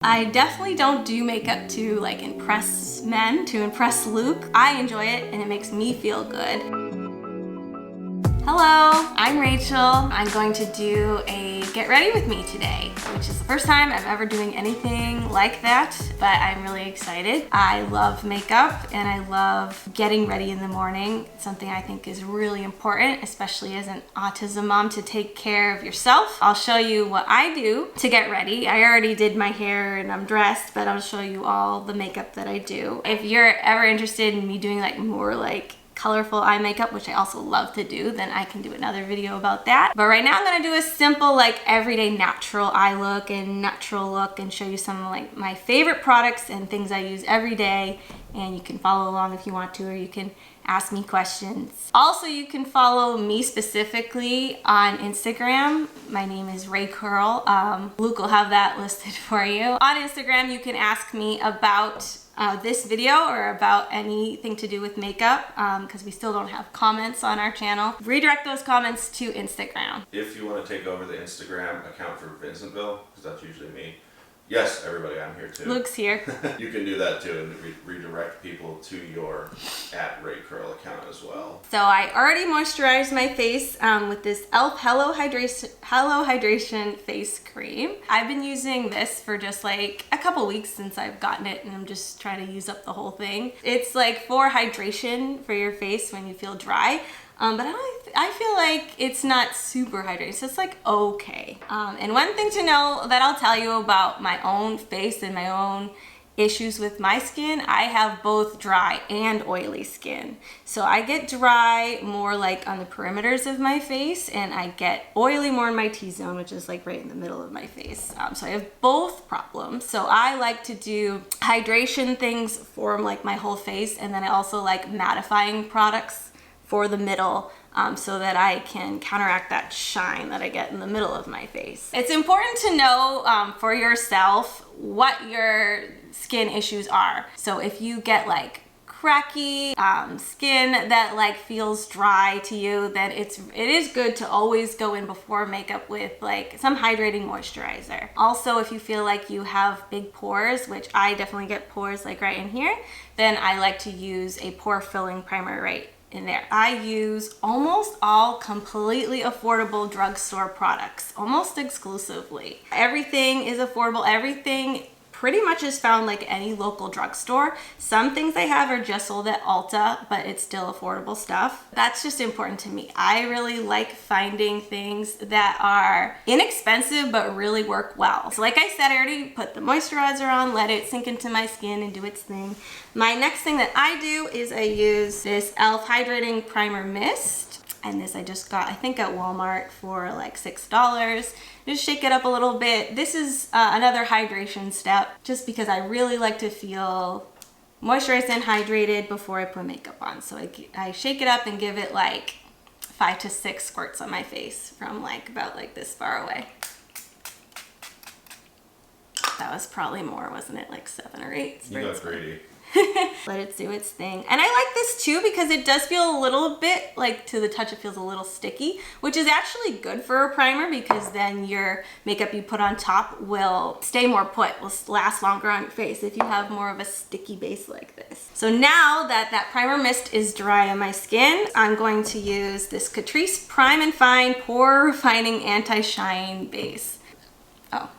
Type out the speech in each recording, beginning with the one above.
I definitely don't do makeup to like impress men, to impress Luke. I enjoy it and it makes me feel good. Hello, I'm Rachel. I'm going to do a get ready with me today, which is the first time I'm ever doing anything like that, but I'm really excited. I love makeup and I love getting ready in the morning. It's something I think is really important, especially as an autism mom, to take care of yourself. I'll show you what I do to get ready. I already did my hair and I'm dressed, but I'll show you all the makeup that I do. If you're ever interested in me doing like more like colorful eye makeup, which I also love to do, then I can do another video about that. But right now I'm gonna do a simple like everyday natural eye look and natural look and show you some of like my favorite products and things I use every day, and you can follow along if you want to, or you can ask me questions. Also, you can follow me specifically on Instagram. My name is Ray Curl. Luke will have that listed for you. On Instagram, you can ask me about this video or about anything to do with makeup, because we still don't have comments on our channel. Redirect those comments to Instagram. If you want to take over the Instagram account for Vincentville, because that's usually me. Yes, everybody, I'm here too. Luke's here. You can do that too and redirect people to your @RayCurl account as well. So I already moisturized my face with this e.l.f. Hello Hydration Face Cream. I've been using this for just like a couple weeks since I've gotten it, and I'm just trying to use up the whole thing. It's like for hydration for your face when you feel dry. But I feel like it's not super hydrating, so it's like okay. And one thing to know that I'll tell you about my own face and my own issues with my skin, I have both dry and oily skin. So I get dry more like on the perimeters of my face, and I get oily more in my T-zone, which is like right in the middle of my face. So I have both problems. So I like to do hydration things for like my whole face, and then I also like mattifying products for the middle, so that I can counteract that shine that I get in the middle of my face. It's important to know for yourself what your skin issues are. So if you get like cracky skin that like feels dry to you, then it is good to always go in before makeup with like some hydrating moisturizer. Also, if you feel like you have big pores, which I definitely get pores like right in here, then I like to use a pore filling primer right in there. I use almost all completely affordable drugstore products, almost exclusively. Everything is affordable. Everything pretty much is found like any local drugstore. Some things I have are just sold at Ulta, but it's still affordable stuff. That's just important to me. I really like finding things that are inexpensive but really work well. So like I said, I already put the moisturizer on, let it sink into my skin and do its thing. My next thing that I do is I use this e.l.f. Hydrating Primer Mist. And this I just got, I think at Walmart for like $6. Just shake it up a little bit. This is another hydration step, just because I really like to feel moisturized and hydrated before I put makeup on. So I shake it up and give it like 5 to 6 squirts on my face from like about like this far away. That was probably more, wasn't it? Like 7 or 8 squirts. You got greedy. Let it do its thing. And I like this too because it does feel a little bit like, to the touch, it feels a little sticky, which is actually good for a primer, because then your makeup you put on top will stay more put, will last longer on your face if you have more of a sticky base like this. So now that that primer mist is dry on my skin, I'm going to use this Catrice Prime and Fine Pore Refining Anti-Shine Base. Oh.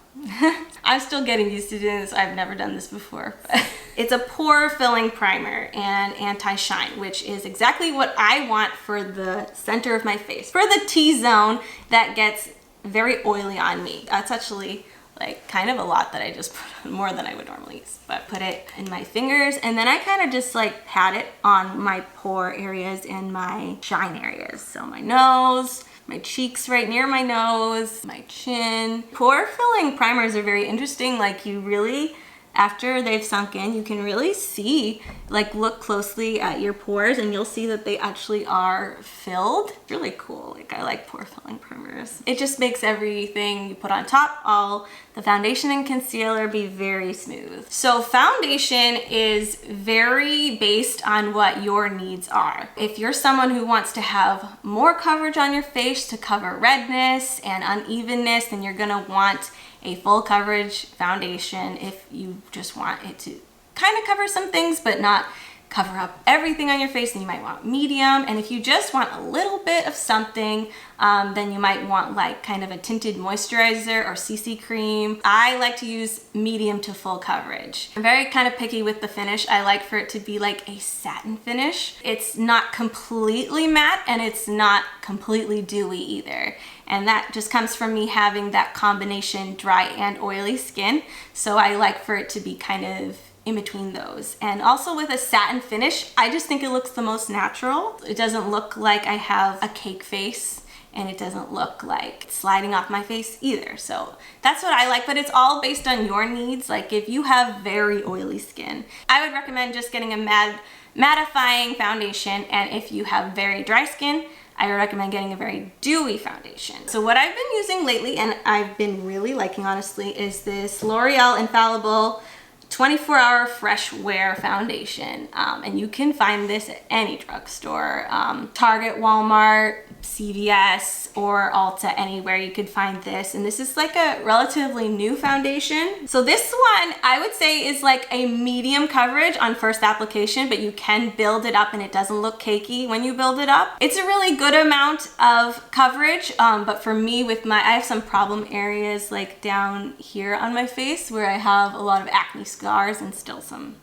I'm still getting used to doing this. I've never done this before. But it's a pore filling primer and anti-shine, which is exactly what I want for the center of my face. For the T-zone that gets very oily on me. That's actually like kind of a lot that I just put on, more than I would normally use. But put it in my fingers, and then I kind of just like pat it on my pore areas and my shine areas. So my nose, my cheeks right near my nose, my chin. Pore filling primers are very interesting. Like you really, after they've sunk in, you can really see, like look closely at your pores and you'll see that they actually are filled. Really cool. Like I like pore filling primers. It just makes everything you put on top, all the foundation and concealer, be very smooth. So foundation is very based on what your needs are. If you're someone who wants to have more coverage on your face to cover redness and unevenness, then you're gonna want a full coverage foundation if you just want it to kind of cover some things but not cover up everything on your face, then you might want medium. And if you just want a little bit of something, then you might want like kind of a tinted moisturizer or CC cream. I like to use medium to full coverage. I'm very kind of picky with the finish. I like for it to be like a satin finish. It's not completely matte and it's not completely dewy either. And that just comes from me having that combination dry and oily skin. So I like for it to be kind of in between those. And also with a satin finish, I just think it looks the most natural. It doesn't look like I have a cake face, and it doesn't look like it's sliding off my face either. So that's what I like, but it's all based on your needs. Like if you have very oily skin, I would recommend just getting a mattifying foundation. And if you have very dry skin, I would recommend getting a very dewy foundation. So what I've been using lately, and I've been really liking honestly, is this L'Oreal Infallible 24-hour fresh wear foundation. And you can find this at any drugstore, Target, Walmart, CVS, or Ulta, anywhere you could find this. And this is like a relatively new foundation. So this one I would say is like a medium coverage on first application, but you can build it up and it doesn't look cakey when you build it up. It's a really good amount of coverage, but for me I have some problem areas like down here on my face where I have a lot of acne scars and still some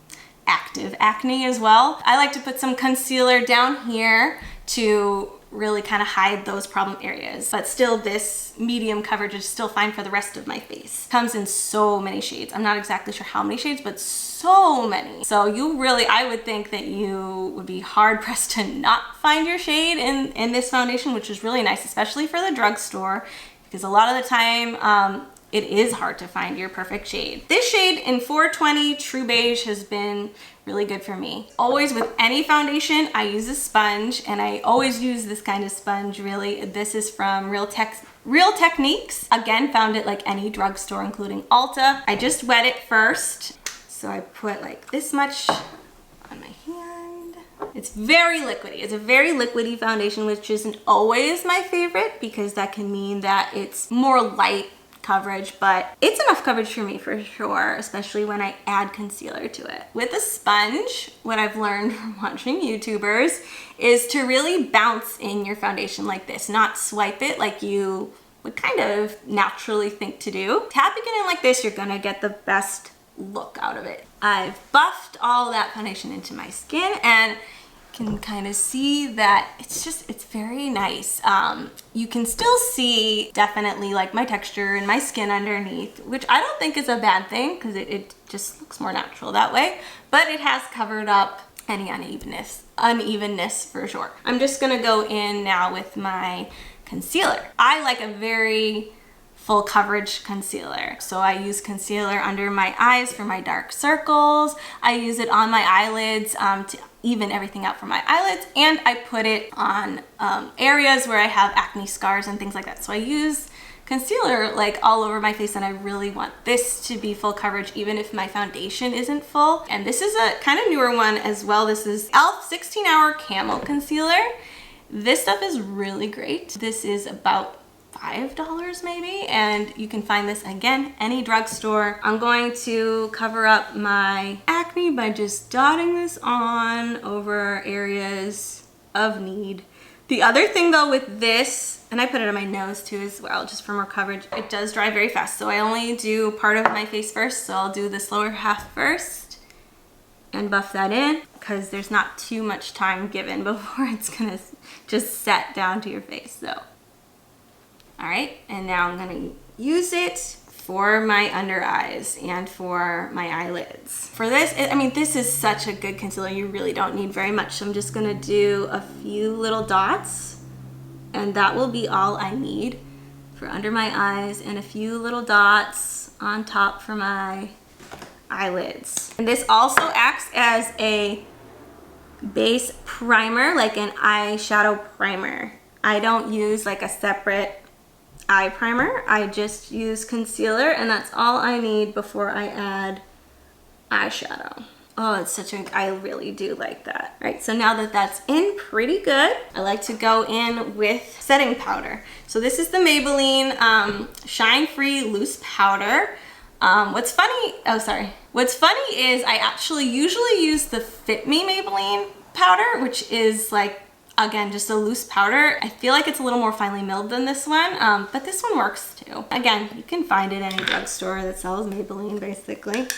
active acne as well. I like to put some concealer down here to really kind of hide those problem areas, but still this medium coverage is still fine for the rest of my face. Comes in so many shades. I'm not exactly sure how many shades, but so many. So I would think that you would be hard pressed to not find your shade in this foundation, which is really nice, especially for the drugstore, because a lot of the time it is hard to find your perfect shade. This shade in 420 True Beige has been really good for me. Always with any foundation, I use a sponge, and I always use this kind of sponge really. This is from Real Techniques. Again, found it like any drugstore, including Ulta. I just wet it first. So I put like this much on my hand. It's very liquidy. It's a very liquidy foundation, which isn't always my favorite because that can mean that it's more light coverage, but it's enough coverage for me for sure, especially when I add concealer to it. With a sponge, what I've learned from watching YouTubers is to really bounce in your foundation like this, not swipe it like you would kind of naturally think to do. Tapping it in like this, you're gonna get the best look out of it. I've buffed all that foundation into my skin, and can kind of see that it's very nice. You can still see definitely like my texture and my skin underneath, which I don't think is a bad thing because it just looks more natural that way, but it has covered up any unevenness for sure. I'm just gonna go in now with my concealer. I like a very full coverage concealer. So I use concealer under my eyes for my dark circles. I use it on my eyelids to even everything out for my eyelids, and I put it on areas where I have acne scars and things like that. So I use concealer like all over my face, and I really want this to be full coverage even if my foundation isn't full. And this is a kind of newer one as well. This is e.l.f. 16-Hour Camo Concealer. This stuff is really great. This is about $5 maybe, and you can find this again any drugstore. I'm going to cover up my acne by just dotting this on over areas of need. The other thing though with this, and I put it on my nose too as well just for more coverage, it does dry very fast, so I only do part of my face first. So I'll do this lower half first and buff that in because there's not too much time given before it's gonna just set down to your face. So all right, and now I'm gonna use it for my under eyes and for my eyelids. For this, this is such a good concealer. You really don't need very much. So I'm just gonna do a few little dots, and that will be all I need for under my eyes, and a few little dots on top for my eyelids. And this also acts as a base primer, like an eyeshadow primer. I don't use like a separate eye primer. I just use concealer, and that's all I need before I add eyeshadow. Oh, it's such a, I really do like that. All right, so now that that's in pretty good, I like to go in with setting powder. So this is the Maybelline Shine Free Loose Powder. What's funny is I actually usually use the Fit Me Maybelline powder, which is like, again, just a loose powder. I feel like it's a little more finely milled than this one, but this one works too. Again, you can find it at any drugstore that sells Maybelline, basically.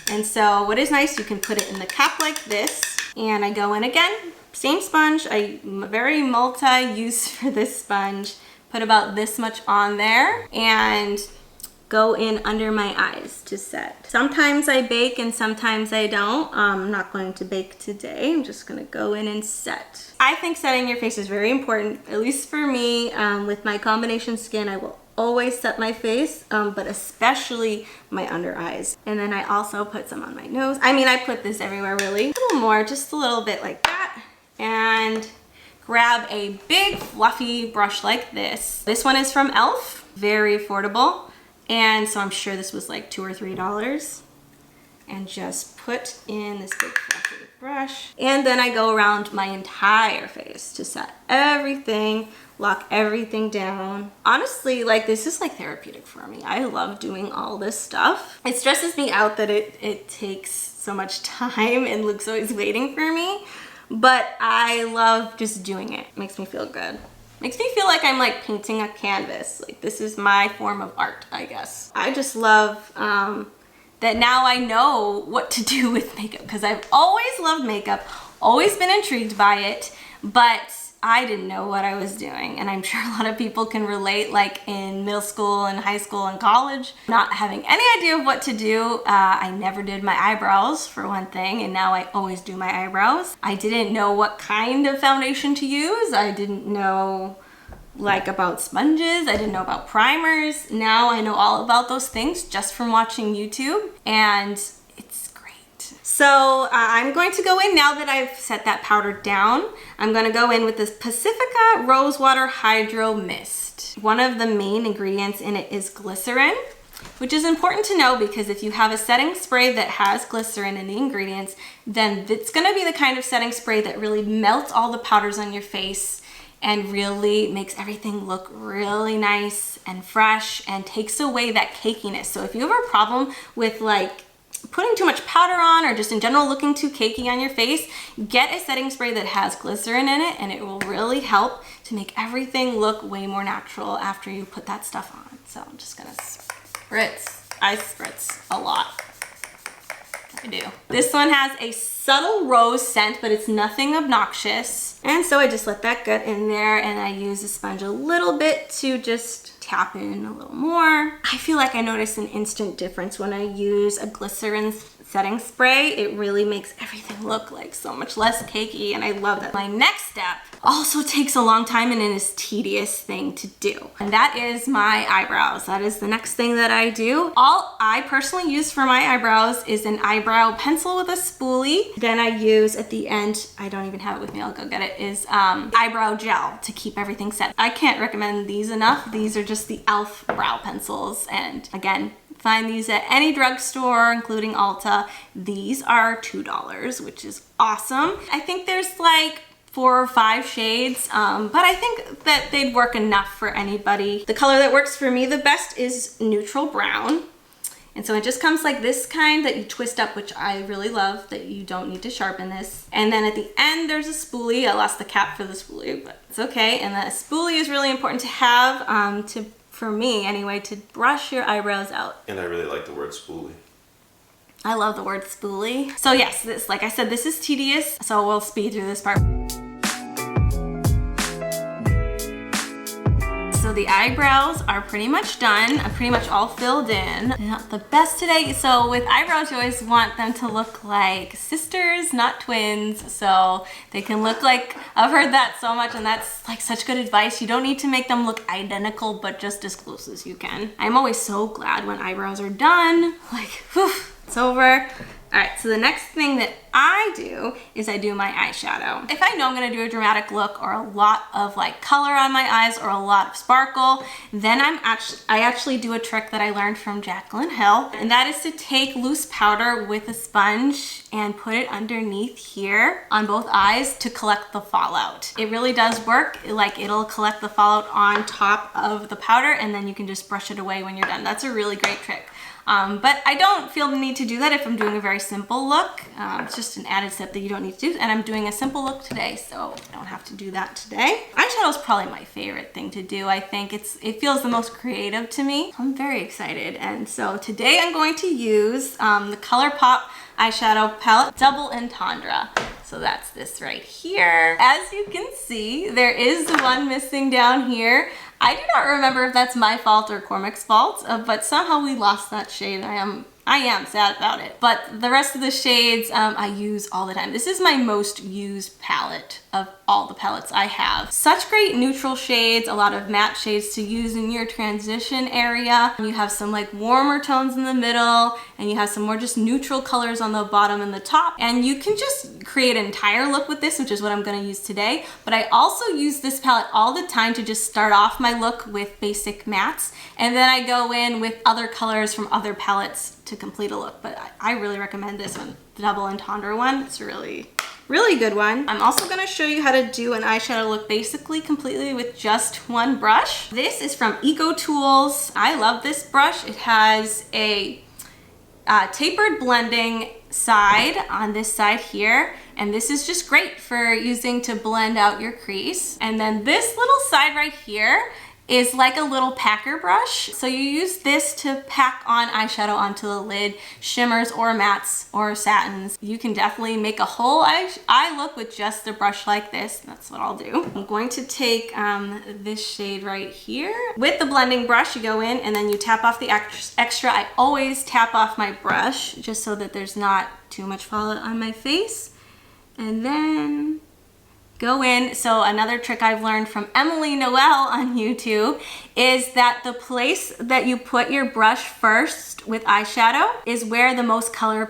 And so what is nice, you can put it in the cap like this, and I go in again, same sponge. I'm very multi-use for this sponge. Put about this much on there and go in under my eyes to set. Sometimes I bake and sometimes I don't. I'm not going to bake today. I'm just gonna go in and set. I think setting your face is very important, at least for me. With my combination skin, I will always set my face, but especially my under eyes. And then I also put some on my nose. I mean, I put this everywhere really. A little more, just a little bit like that. And grab a big fluffy brush like this. This one is from e.l.f., very affordable. And so I'm sure this was like $2 or $3. And just put in this big fluffy brush. And then I go around my entire face to set everything, lock everything down. Honestly, like this is like therapeutic for me. I love doing all this stuff. It stresses me out that it takes so much time and Luke's always waiting for me. But I love just doing it. Makes me feel good. Makes me feel like I'm like painting a canvas. Like this is my form of art, I guess. I just love that now I know what to do with makeup, because I've always loved makeup, always been intrigued by it, but I didn't know what I was doing. And I'm sure a lot of people can relate, like in middle school and high school and college, not having any idea of what to do. I never did my eyebrows for one thing, and now I always do my eyebrows. I didn't know what kind of foundation to use. I didn't know like about sponges. I didn't know about primers. Now I know all about those things just from watching YouTube, and it's great. So I'm going to go in, now that I've set that powder down, I'm going to go in with this Pacifica Rosewater Hydro Mist. One of the main ingredients in it is glycerin, which is important to know because if you have a setting spray that has glycerin in the ingredients, then it's going to be the kind of setting spray that really melts all the powders on your face and really makes everything look really nice and fresh and takes away that cakiness. So if you have a problem with like putting too much powder on or just in general looking too cakey on your face, get a setting spray that has glycerin in it, and it will really help to make everything look way more natural after you put that stuff on. So I'm just gonna spritz. I spritz a lot. I do. This one has a subtle rose scent, but it's nothing obnoxious. And so I just let that get in there, and I use the sponge a little bit to just tap in a little more. I feel like I notice an instant difference when I use a glycerin setting spray. It really makes everything look like so much less cakey, and I love that. My next step also takes a long time and is a tedious thing to do, and that is my eyebrows. That is the next thing that I do. All I personally use for my eyebrows is an eyebrow pencil with a spoolie. Then I use at the end, I don't even have it with me, I'll go get it, is eyebrow gel to keep everything set. I can't recommend these enough. These are just the e.l.f. brow pencils, and again, find these at any drugstore, including Ulta. These are $2, which is awesome. I think there's like 4 or 5 shades, but I think that they'd work enough for anybody. The color that works for me the best is neutral brown. And so it just comes like this kind that you twist up, which I really love, that you don't need to sharpen this. And then at the end, there's a spoolie. I lost the cap for the spoolie, but it's okay. And that spoolie is really important to have, for me anyway, to brush your eyebrows out. And I really like the word spoolie. I love the word spoolie. So yes, this, like I said, this is tedious, so we'll speed through this part. So the eyebrows are pretty much done. I'm pretty much all filled in. They're not the best today. So with eyebrows, you always want them to look like sisters, not twins. So they can look like, I've heard that so much, and that's like such good advice. You don't need to make them look identical, but just as close as you can. I'm always so glad when eyebrows are done. Like, whew, it's over. All right, so So the next thing that I do is I do my eyeshadow. If I know I'm gonna do a dramatic look or a lot of like color on my eyes or a lot of sparkle, then I actually do a trick that I learned from Jaclyn Hill, and that is to take loose powder with a sponge and put it underneath here on both eyes to collect the fallout. It really does work. Like, it'll collect the fallout on top of the powder, and then you can just brush it away when you're done. That's a really great trick. But I don't feel the need to do that if I'm doing a very simple look. It's just an added step that you don't need to do, and I'm doing a simple look today, so I don't have to do that today. Eyeshadow is probably my favorite thing to do. I think it feels the most creative to me. I'm very excited, and so today I'm going to use the ColourPop eyeshadow palette Double Entendre. So that's this right here. As you can see, there is one missing down here. I do not remember if that's my fault or Cormac's fault, but somehow we lost that shade. I am sad about it. But the rest of the shades I use all the time. This is my most used palette of all the palettes I have. Such great neutral shades, a lot of matte shades to use in your transition area. You have some like warmer tones in the middle, and you have some more just neutral colors on the bottom and the top. And you can just create an entire look with this, which is what I'm gonna use today. But I also use this palette all the time to just start off my look with basic mattes. And then I go in with other colors from other palettes to complete a look. But I really recommend this one, the Double Entendre one. It's a really good one. I'm also gonna show you how to do an eyeshadow look basically completely with just one brush. This is from Eco Tools. I love this brush. It has a tapered blending side on this side here, and this is just great for using to blend out your crease. And then this little side right here is like a little packer brush. So you use this to pack on eyeshadow onto the lid, shimmers or mattes or satins. You can definitely make a whole eye look with just a brush like this. That's what I'll do. I'm going to take this shade right here. With the blending brush, you go in and then you tap off the extra. I always tap off my brush just so that there's not too much fallout on my face. And then go in. So another trick I've learned from Emily Noel on YouTube is that the place that you put your brush first with eyeshadow is where the most color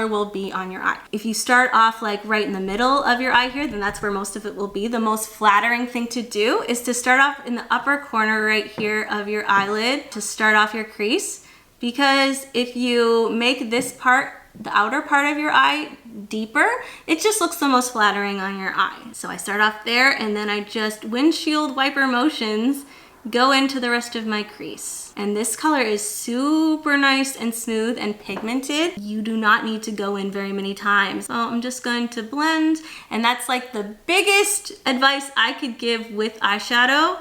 will be on your eye. If you start off like right in the middle of your eye here, then that's where most of it will be. The most flattering thing to do is to start off in the upper corner right here of your eyelid to start off your crease, because if you make this part, the outer part of your eye, deeper, it just looks the most flattering on your eye. So I start off there, and then I just windshield wiper motions go into the rest of my crease. And this color is super nice and smooth and pigmented. You do not need to go in very many times. So I'm just going to blend, and that's like the biggest advice I could give with eyeshadow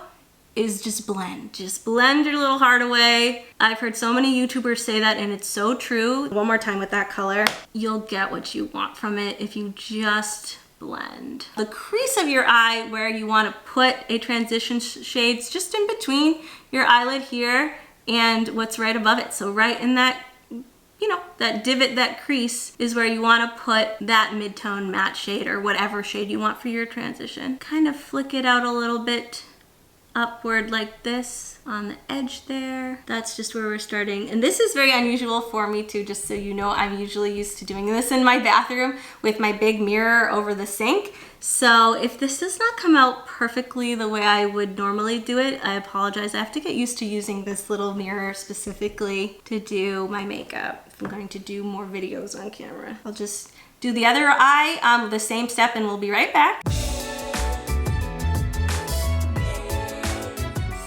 is just blend. Just blend your little heart away. I've heard so many YouTubers say that, and it's so true. One more time with that color. You'll get what you want from it if you just blend. The crease of your eye where you want to put a transition shades just in between your eyelid here and what's right above it. So right in that, you know, that divot, that crease is where you want to put that mid-tone matte shade or whatever shade you want for your transition. Kind of flick it out a little bit upward like this on the edge there. That's just where we're starting. And this is very unusual for me too, just so you know. I'm usually used to doing this in my bathroom with my big mirror over the sink. So if this does not come out perfectly the way I would normally do it, I apologize. I have to get used to using this little mirror specifically to do my makeup. If I'm going to do more videos on camera, I'll just do the other eye the same step, and we'll be right back.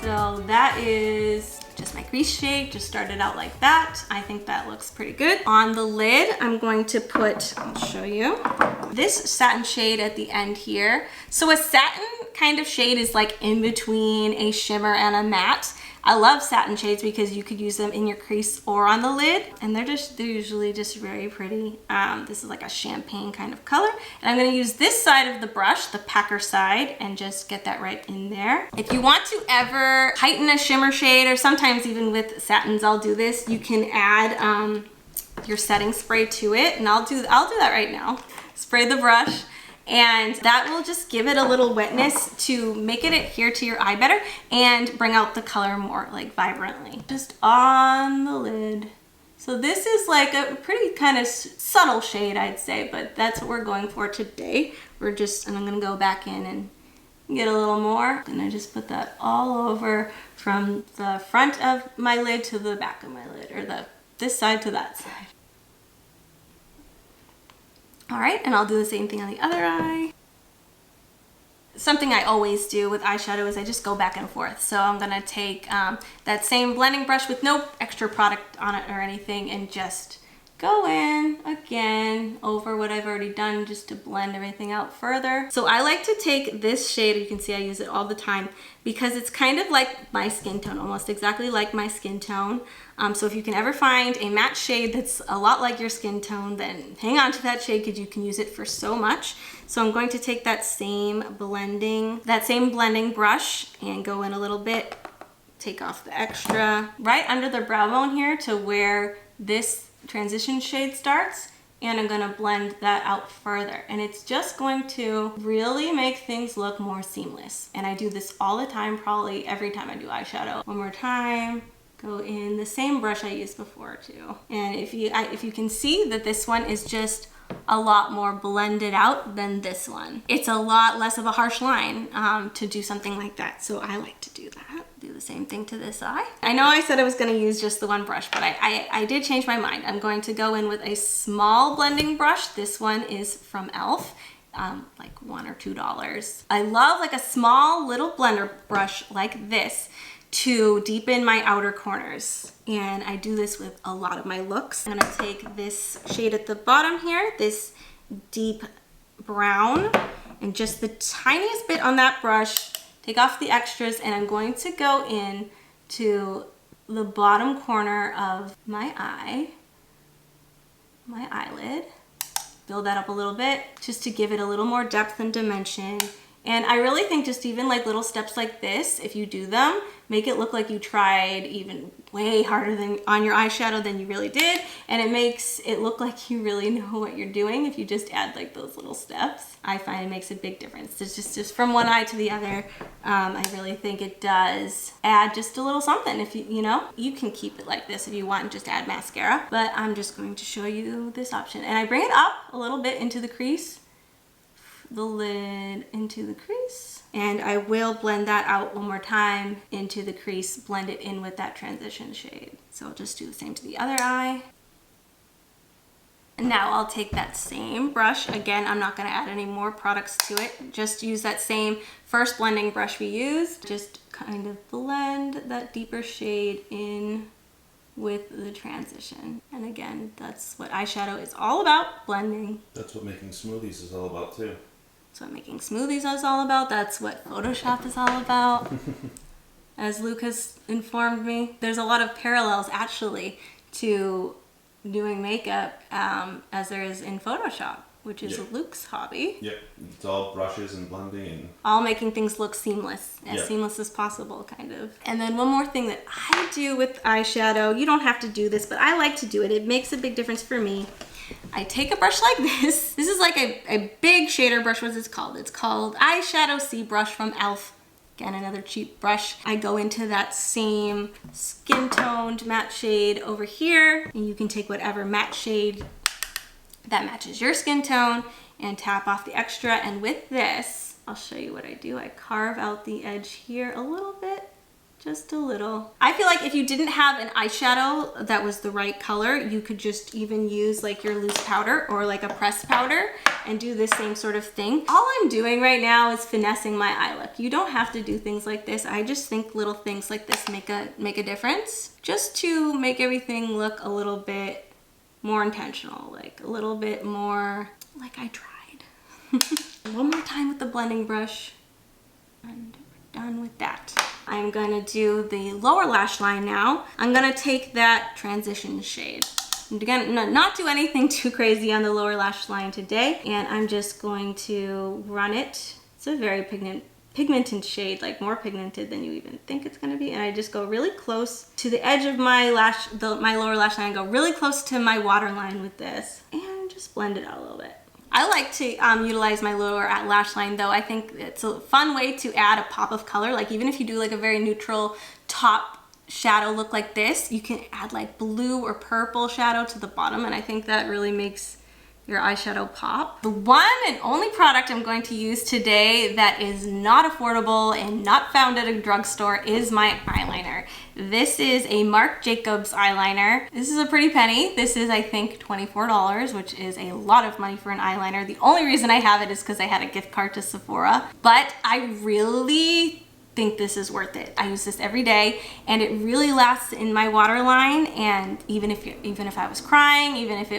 So that is just my crease shade, just started out like that. I think that looks pretty good. On the lid, I'm going to put, I'll show you, this satin shade at the end here. So a satin kind of shade is like in between a shimmer and a matte. I love satin shades because you could use them in your crease or on the lid, and they're usually just very pretty. This is like a champagne kind of color, and I'm going to use this side of the brush, the packer side, and just get that right in there. If you want to ever heighten a shimmer shade, or sometimes even with satins, I'll do this, you can add your setting spray to it, and I'll do that right now. Spray the brush, and that will just give it a little wetness to make it adhere to your eye better and bring out the color more like vibrantly. Just on the lid, So this is like a pretty kind of subtle shade, I'd say, but that's what we're going for today. And I'm gonna go back in and get a little more. And I just put that all over from the front of my lid to the back of my lid, or this side to that side. All right, and I'll do the same thing on the other eye. Something I always do with eyeshadow is I just go back and forth. So I'm gonna take that same blending brush with no extra product on it or anything and just go in again over what I've already done just to blend everything out further. So I like to take this shade, you can see I use it all the time, because it's kind of like my skin tone, almost exactly like my skin tone. So if you can ever find a matte shade that's a lot like your skin tone, then hang on to that shade because you can use it for so much. So I'm going to take that same blending brush and go in a little bit, take off the extra, right under the brow bone here to where this transition shade starts, and I'm gonna blend that out further. And it's just going to really make things look more seamless. And I do this all the time, probably every time I do eyeshadow. One more time. Go in the same brush I used before too. And if you can see that this one is just a lot more blended out than this one. It's a lot less of a harsh line to do something like that. So I like to do that. Do the same thing to this eye. I know I said I was gonna use just the one brush, but I did change my mind. I'm going to go in with a small blending brush. This one is from e.l.f. Like $1 or $2. I love like a small little blender brush like this to deepen my outer corners. And I do this with a lot of my looks. I'm gonna take this shade at the bottom here, this deep brown, and just the tiniest bit on that brush, take off the extras, and I'm going to go in to the bottom corner of my eye, my eyelid, build that up a little bit just to give it a little more depth and dimension. And I really think just even like little steps like this, if you do them, make it look like you tried even way harder than on your eyeshadow than you really did. And it makes it look like you really know what you're doing if you just add like those little steps. I find it makes a big difference. It's just from one eye to the other. I really think it does add just a little something. If you know, you can keep it like this if you want and just add mascara, but I'm just going to show you this option. And I bring it up a little bit into the crease, the lid into the crease, and I will blend that out one more time into the crease, blend it in with that transition shade. So I'll just do the same to the other eye. And now I'll take that same brush. Again, I'm not gonna add any more products to it. Just use that same first blending brush we used. Just kind of blend that deeper shade in with the transition. And again, that's what eyeshadow is all about, blending. That's what making smoothies is all about too. That's what making smoothies is all about. That's what Photoshop is all about. As Luke has informed me, there's a lot of parallels actually to doing makeup as there is in Photoshop, which is Luke's hobby. Yep, it's all brushes and blending and all making things look seamless, as seamless as possible, kind of. And then one more thing that I do with eyeshadow, you don't have to do this, but I like to do it. It makes a big difference for me. I take a brush like this. This is like a big shader brush. What's it called? It's called Eyeshadow C brush from e.l.f. Again, another cheap brush. I go into that same skin toned matte shade over here, and you can take whatever matte shade that matches your skin tone and tap off the extra. And with this, I'll show you what I do. I carve out the edge here a little bit. Just a little. I feel like if you didn't have an eyeshadow that was the right color, you could just even use like your loose powder or like a pressed powder and do the same sort of thing. All I'm doing right now is finessing my eye look. You don't have to do things like this. I just think little things like this make a difference, just to make everything look a little bit more intentional, like a little bit more like I tried. One more time with the blending brush, and we're done with that. I'm gonna do the lower lash line now. I'm gonna take that transition shade. And again, not do anything too crazy on the lower lash line today. And I'm just going to run it. It's a very pigmented shade, like more pigmented than you even think it's gonna be. And I just go really close to the edge of my my lower lash line. I go really close to my waterline with this and just blend it out a little bit. I like to utilize my lower lash line though. I think it's a fun way to add a pop of color. Like even if you do like a very neutral top shadow look like this, you can add like blue or purple shadow to the bottom, and I think that really makes your eyeshadow pop. The one and only product I'm going to use today that is not affordable and not found at a drugstore is my eyeliner. This is a Marc Jacobs eyeliner. This is a pretty penny. This is, I think, $24, which is a lot of money for an eyeliner. The only reason I have it is because I had a gift card to Sephora, but I really think this is worth it. I use this every day and it really lasts in my waterline, and even if I was crying, even if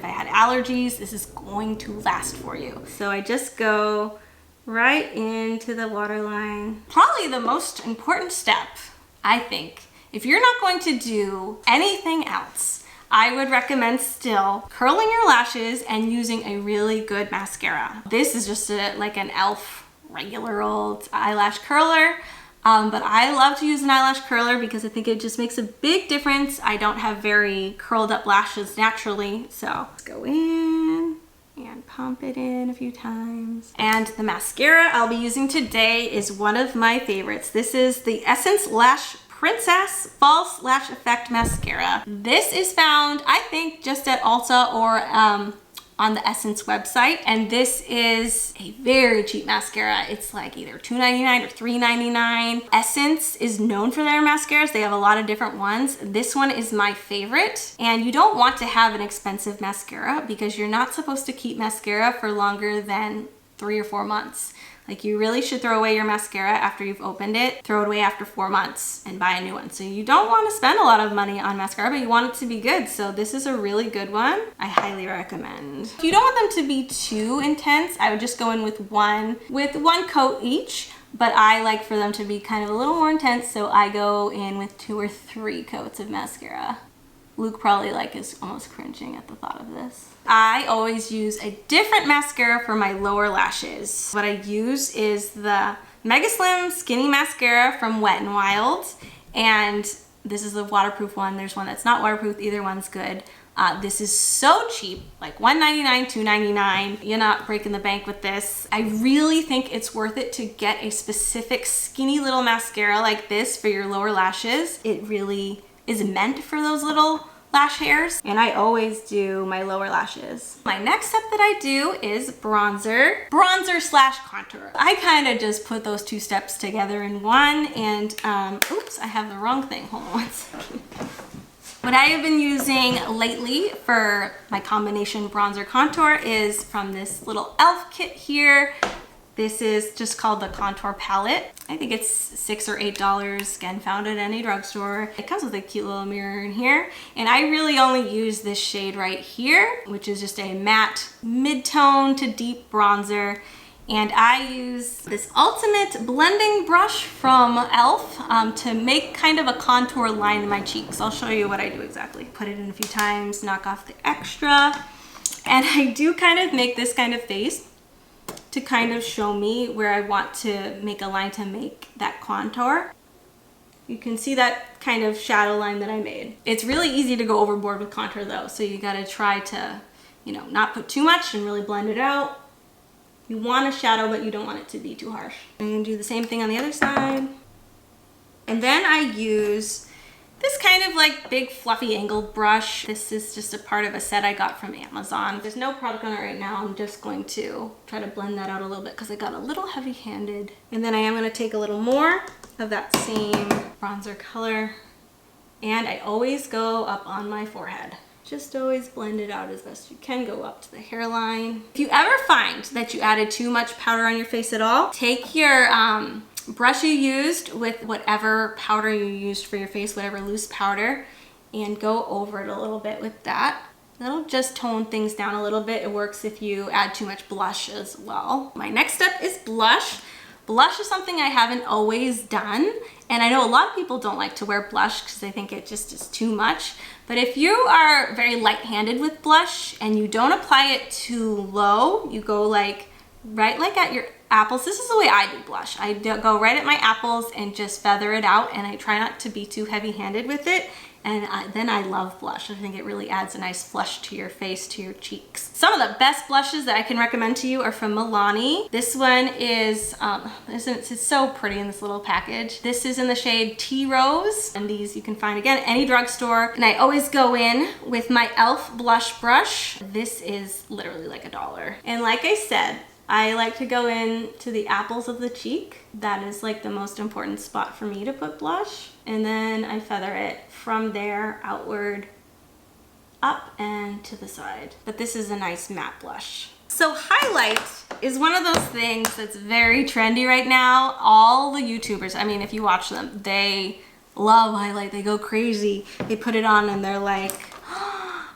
I had allergies, this is going to last for you. So I just go right into the waterline. Probably the most important step, I think, if you're not going to do anything else, I would recommend still curling your lashes and using a really good mascara. This is just like an e.l.f. regular old eyelash curler. But I love to use an eyelash curler because I think it just makes a big difference. I don't have very curled up lashes naturally, so let's go in and pump it in a few times. And the mascara I'll be using today is one of my favorites. This is the Essence Lash Princess False Lash Effect Mascara. This is found, I think, just at Ulta or on the Essence website, and this is a very cheap mascara. It's like either $2.99 or $3.99. Essence is known for their mascaras. They have a lot of different ones. This one is my favorite, and you don't want to have an expensive mascara because you're not supposed to keep mascara for longer than 3 or 4 months. Like, you really should throw away your mascara after you've opened it, throw it away after 4 months and buy a new one. So you don't want to spend a lot of money on mascara, but you want it to be good. So this is a really good one. I highly recommend. If you don't want them to be too intense, I would just go in with one coat each, but I like for them to be kind of a little more intense, so I go in with 2 or 3 coats of mascara. Luke probably is almost cringing at the thought of this. I always use a different mascara for my lower lashes. What I use is the Mega Slim Skinny Mascara from Wet n Wild, and this is the waterproof one. There's one that's not waterproof, either one's good. This is so cheap, like $1.99, $2.99. You're not breaking the bank with this. I really think it's worth it to get a specific skinny little mascara like this for your lower lashes. It really is meant for those little lash hairs, and I always do my lower lashes. My next step that I do is bronzer slash contour. I kind of just put those 2 steps together in one, and oops, I have the wrong thing. Hold on one second. What I have been using lately for my combination bronzer contour is from this little e.l.f. kit here. This is just called the Contour Palette. I think it's $6 or $8. Again, found at any drugstore. It comes with a cute little mirror in here. And I really only use this shade right here, which is just a matte mid-tone to deep bronzer. And I use this Ultimate Blending Brush from e.l.f. To make kind of a contour line in my cheeks. I'll show you what I do exactly. Put it in a few times, knock off the extra. And I do kind of make this kind of face to kind of show me where I want to make a line to make that contour. You can see that kind of shadow line that I made. It's really easy to go overboard with contour though, so you gotta try to, not put too much and really blend it out. You want a shadow, but you don't want it to be too harsh. I'm gonna do the same thing on the other side. And then I use this kind of big fluffy angled brush. This is just a part of a set I got from Amazon. There's no product on it right now. I'm just going to try to blend that out a little bit because I got a little heavy-handed. And then I am going to take a little more of that same bronzer color, and I always go up on my forehead. Just always blend it out as best you can. Go up to the hairline. If you ever find that you added too much powder on your face at all, take your brush you used with whatever powder you used for your face, whatever loose powder, and go over it a little bit with that. That'll just tone things down a little bit. It works if you add too much blush as well. My next step is blush. Blush is something I haven't always done, and I know a lot of people don't like to wear blush because they think it just is too much. But if you are very light-handed with blush and you don't apply it too low, you go right at your apples. This is the way I do blush. I go right at my apples and just feather it out, and I try not to be too heavy-handed with it. And then I love blush. I think it really adds a nice flush to your face, to your cheeks. Some of the best blushes that I can recommend to you are from Milani. This one is, it's so pretty in this little package. This is in the shade Tea Rose. And these you can find, again, any drugstore. And I always go in with my e.l.f. blush brush. This is literally like $1. And like I said, I like to go in to the apples of the cheek. That is like the most important spot for me to put blush. And then I feather it from there outward, up and to the side. But this is a nice matte blush. So highlight is one of those things that's very trendy right now. All the YouTubers, I mean, if you watch them, they love highlight. They go crazy. They put it on and they're like,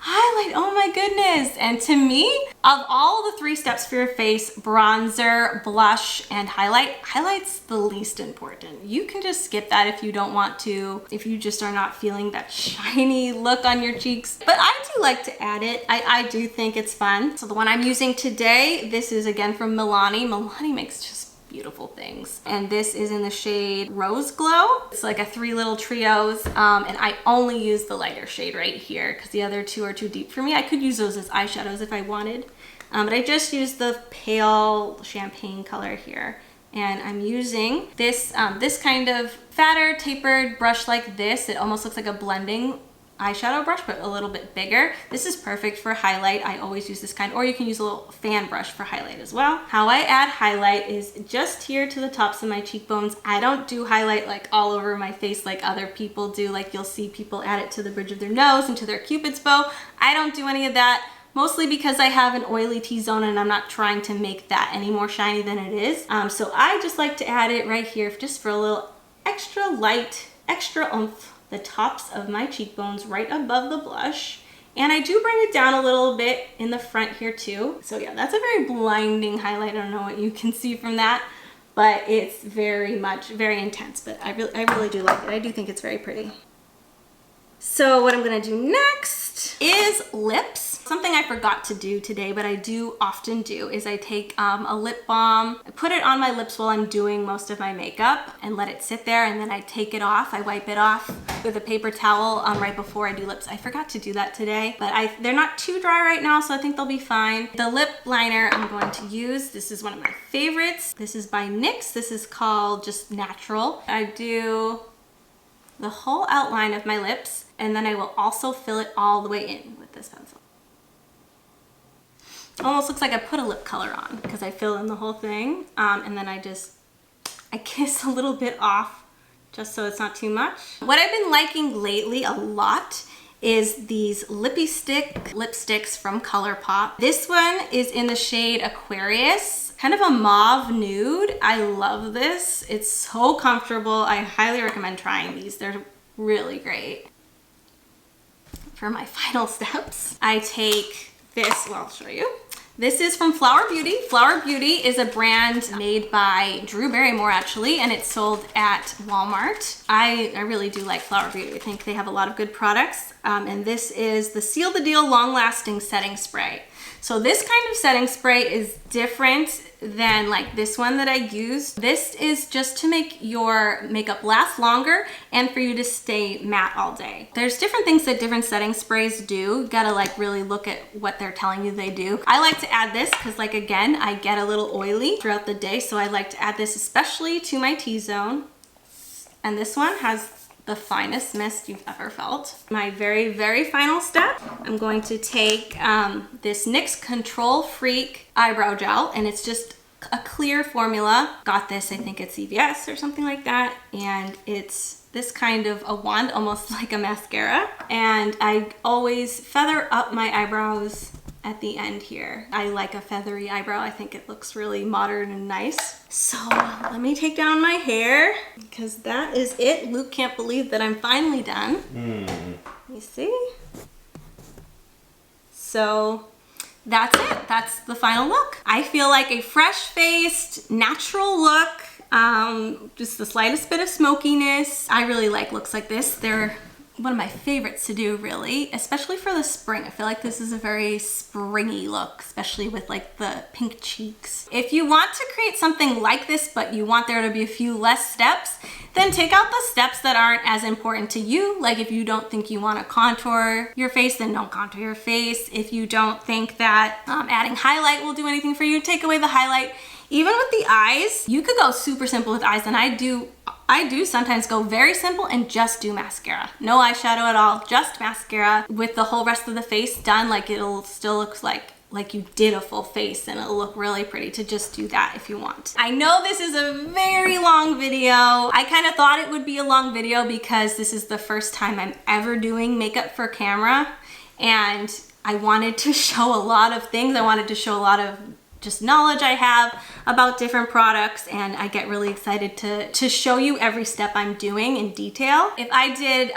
highlight, oh my goodness. And to me, of all the 3 steps for your face, bronzer, blush, and highlight's the least important. You can just skip that if you don't want to, if you just are not feeling that shiny look on your cheeks. But I do like to add it. I do think it's fun. So the one I'm using today, this is again from Milani. Milani makes just beautiful things. And this is in the shade Rose Glow. It's like a 3 little trios. And I only use the lighter shade right here because the other 2 are too deep for me. I could use those as eyeshadows if I wanted. But I just used the pale champagne color here. And I'm using this, this kind of fatter tapered brush like this. It almost looks like a blending eyeshadow brush, but a little bit bigger. This is perfect for highlight. I always use this kind, or you can use a little fan brush for highlight as well. How I add highlight is just here to the tops of my cheekbones. I don't do highlight like all over my face like other people do. Like you'll see people add it to the bridge of their nose and to their Cupid's bow. I don't do any of that. Mostly because I have an oily T-zone and I'm not trying to make that any more shiny than it is. So I just like to add it right here just for a little extra light, extra oomph. The tops of my cheekbones right above the blush. And I do bring it down a little bit in the front here too. So yeah, that's a very blinding highlight. I don't know what you can see from that, but it's very intense, but I really do like it. I do think it's very pretty. So what I'm gonna do next is lips. Something I forgot to do today, but I do often do, is I take a lip balm, I put it on my lips while I'm doing most of my makeup and let it sit there, and then I take it off. I wipe it off with a paper towel right before I do lips. I forgot to do that today, but they're not too dry right now, so I think they'll be fine. The lip liner I'm going to use, this is one of my favorites. This is by NYX. This is called just Natural. I do the whole outline of my lips, and then I will also fill it all the way in with this pencil. Almost looks like I put a lip color on because I fill in the whole thing, and then I kiss a little bit off just so it's not too much. What I've been liking lately a lot is these lippy lipsticks from ColourPop. This one is in the shade Aquarius, kind of a mauve nude. I love this. It's so comfortable. I highly recommend trying these. They're really great. For my final steps, I take this, well, I'll show you. This is from Flower Beauty. Flower Beauty is a brand made by Drew Barrymore actually, and it's sold at Walmart. I really do like Flower Beauty. I think they have a lot of good products. And this is the Seal the Deal Long Lasting Setting Spray. So this kind of setting spray is different than like this one that I used. This is just to make your makeup last longer and for you to stay matte all day. There's different things that different setting sprays do. You gotta like really look at what they're telling you they do. I like to add this because like again, I get a little oily throughout the day, so I like to add this especially to my T-zone. And this one has the finest mist you've ever felt. My very final step, I'm going to take this NYX Control Freak eyebrow gel, and it's just a clear formula. Got this, I think it's CVS or something like that, and it's this kind of a wand, almost like a mascara, and I always feather up my eyebrows at the end here. I like a feathery eyebrow. I think it looks really modern and nice. So let me take down my hair because that is it. Luke can't believe that I'm finally done. You see? So that's it. That's the final look. I feel like a fresh-faced, natural look. Just the slightest bit of smokiness. I really like looks like this. They're one of my favorites to do, really, especially for the spring. I feel like this is a very springy look, especially with like the pink cheeks. If you want to create something like this, but you want there to be a few less steps, Then take out the steps that aren't as important to you. Like if you don't think you want to contour your face, then don't contour your face. If you don't think that adding highlight will do anything for you, take away the highlight. Even with the eyes, you could go super simple with eyes, and I do sometimes go very simple and just do mascara. No eyeshadow at all, just mascara with the whole rest of the face done. Like it'll still look like you did a full face, and it'll look really pretty to just do that if you want. I know this is a very long video. I kind of thought it would be a long video because this is the first time I'm ever doing makeup for camera, and I wanted to show a lot of things. I wanted to show a lot of just knowledge I have about different products, and I get really excited to show you every step I'm doing in detail. If I did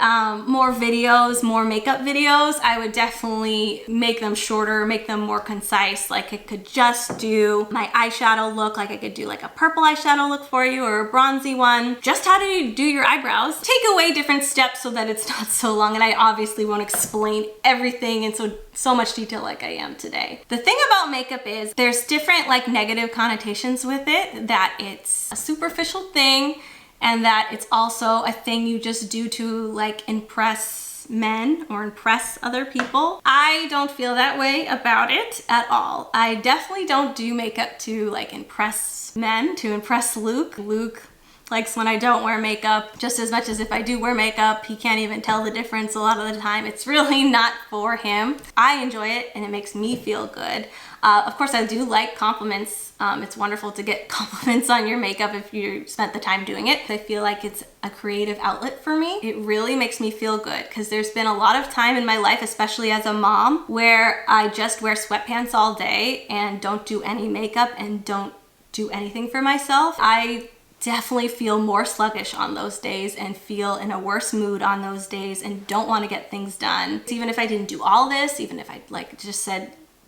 more videos, more makeup videos, I would definitely make them shorter, make them more concise. Like I could just do my eyeshadow look, like I could do like a purple eyeshadow look for you or a bronzy one. Just how to do your eyebrows. Take away different steps so that it's not so long, and I obviously won't explain everything in so much detail like I am today. The thing about makeup is there's different like negative connotations with it, that it's a superficial thing and that it's also a thing you just do to like impress men or impress other people. I don't feel that way about it at all. I definitely don't do makeup to like impress men, to impress Luke. Luke likes when I don't wear makeup just as much as if I do wear makeup. He can't even tell the difference a lot of the time. It's really not for him. I enjoy it and it makes me feel good. Of course, I do like compliments. It's wonderful to get compliments on your makeup if you spent the time doing it. I feel like it's a creative outlet for me. It really makes me feel good because there's been a lot of time in my life, especially as a mom, where I just wear sweatpants all day and don't do any makeup and don't do anything for myself. I definitely feel more sluggish on those days and feel in a worse mood on those days and don't want to get things done. Even if I didn't do all this, even if I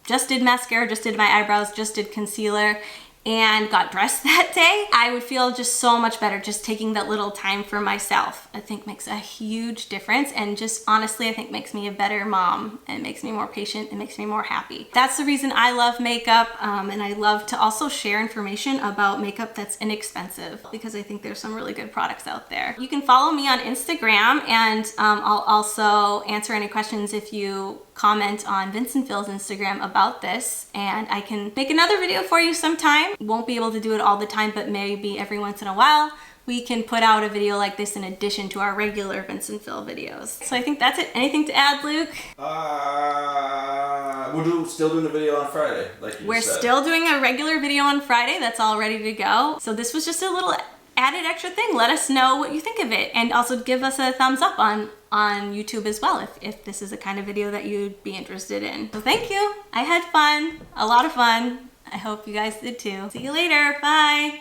just did mascara, just did my eyebrows, just did concealer, and got dressed that day, I would feel just so much better just taking that little time for myself. I think makes a huge difference, and just honestly, I think makes me a better mom and makes me more patient and makes me more happy. That's the reason I love makeup, and I love to also share information about makeup that's inexpensive because I think there's some really good products out there. You can follow me on Instagram, and I'll also answer any questions if you comment on Vincentville's Instagram about this, and I can make another video for you sometime. Won't be able to do it all the time, but maybe every once in a while we can put out a video like this in addition to our regular Vincentville videos. So I think that's it. Anything to add, Luke? We're still doing the video on Friday, like you We're said. still doing a regular video on Friday. That's all ready to go. So this was just a little added extra thing. Let us know what you think of it, and also give us a thumbs up on YouTube as well if this is the kind of video that you'd be interested in. So thank you. I had fun, a lot of fun. I hope you guys did too. See you later. Bye.